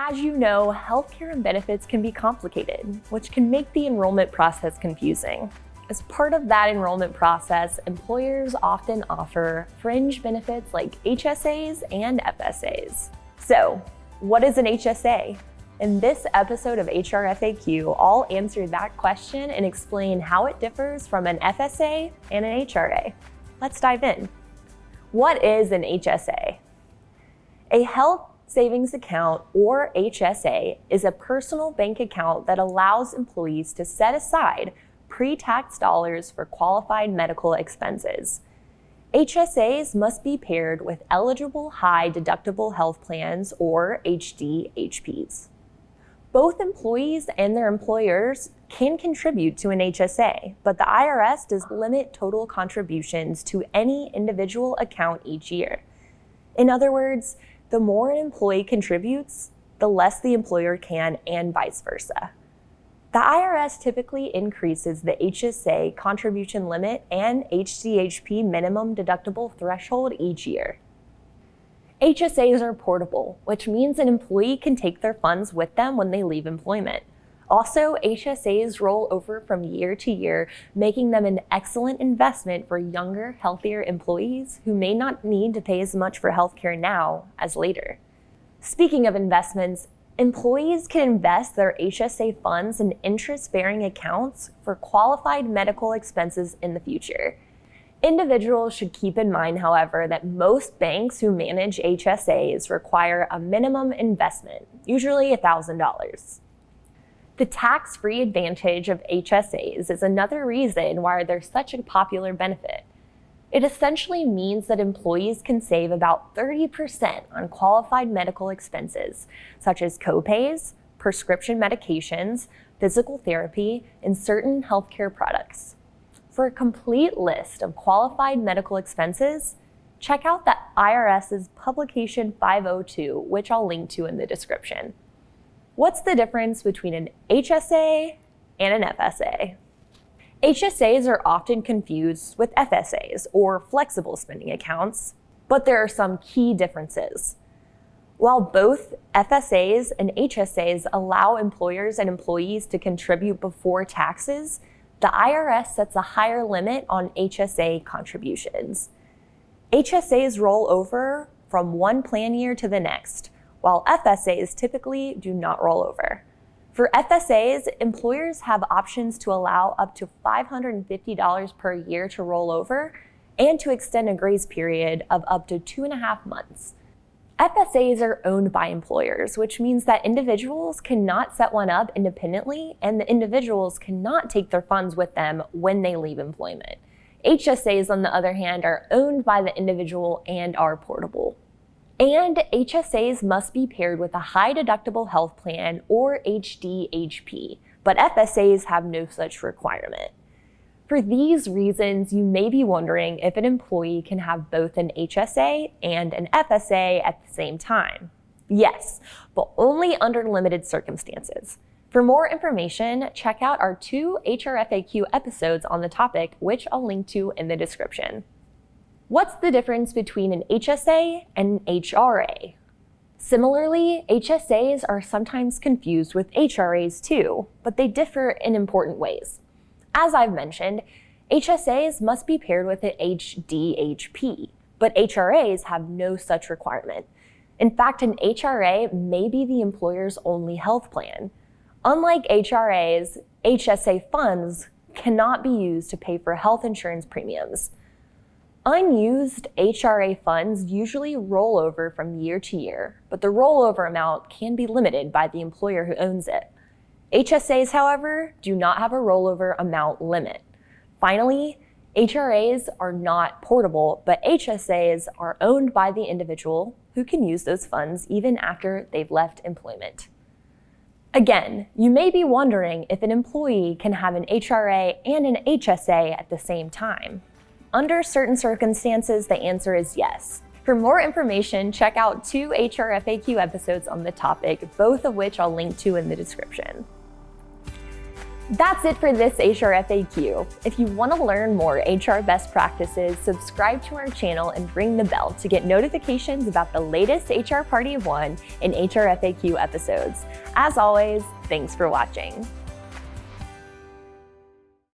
As you know, healthcare and benefits can be complicated, which can make the enrollment process confusing. As part of that enrollment process, employers often offer fringe benefits like HSAs and FSAs. So, what is an HSA? In this episode of HR FAQ, I'll answer that question and explain how it differs from an FSA and an HRA. Let's dive in. What is an HSA? A health savings account, or HSA, is a personal bank account that allows employees to set aside pre-tax dollars for qualified medical expenses. HSAs must be paired with eligible high deductible health plans, or HDHPs. Both employees and their employers can contribute to an HSA, but the IRS does limit total contributions to any individual account each year. In other words, the more an employee contributes, the less the employer can, and vice versa. The IRS typically increases the HSA contribution limit and HDHP minimum deductible threshold each year. HSAs are portable, which means an employee can take their funds with them when they leave employment. Also, HSAs roll over from year to year, making them an excellent investment for younger, healthier employees who may not need to pay as much for healthcare now as later. Speaking of investments, employees can invest their HSA funds in interest-bearing accounts for qualified medical expenses in the future. Individuals should keep in mind, however, that most banks who manage HSAs require a minimum investment, usually $1,000. The tax-free advantage of HSAs is another reason why they're such a popular benefit. It essentially means that employees can save about 30% on qualified medical expenses, such as copays, prescription medications, physical therapy, and certain healthcare products. For a complete list of qualified medical expenses, check out the IRS's Publication 502, which I'll link to in the description. What's the difference between an HSA and an FSA? HSAs are often confused with FSAs, or flexible spending accounts, but there are some key differences. While both FSAs and HSAs allow employers and employees to contribute before taxes, the IRS sets a higher limit on HSA contributions. HSAs roll over from one plan year to the next, while FSAs typically do not roll over. For FSAs, employers have options to allow up to $550 per year to roll over and to extend a grace period of up to 2.5 months. FSAs are owned by employers, which means that individuals cannot set one up independently, and the individuals cannot take their funds with them when they leave employment. HSAs, on the other hand, are owned by the individual and are portable. And HSAs must be paired with a high deductible health plan, or HDHP, but FSAs have no such requirement. For these reasons, you may be wondering if an employee can have both an HSA and an FSA at the same time. Yes, but only under limited circumstances. For more information, check out our 2 HR FAQ episodes on the topic, which I'll link to in the description. What's the difference between an HSA and an HRA? Similarly, HSAs are sometimes confused with HRAs too, but they differ in important ways. As I've mentioned, HSAs must be paired with an HDHP, but HRAs have no such requirement. In fact, an HRA may be the employer's only health plan. Unlike HRAs, HSA funds cannot be used to pay for health insurance premiums. Unused HRA funds usually roll over from year to year, but the rollover amount can be limited by the employer who owns it. HSAs, however, do not have a rollover amount limit. Finally, HRAs are not portable, but HSAs are owned by the individual who can use those funds even after they've left employment. Again, you may be wondering if an employee can have an HRA and an HSA at the same time. Under certain circumstances, the answer is yes. For more information, check out 2 HR FAQ episodes on the topic, both of which I'll link to in the description. That's it for this HR FAQ. If you want to learn more HR best practices, subscribe to our channel and ring the bell to get notifications about the latest HR Party of One and HR FAQ episodes. As always, thanks for watching.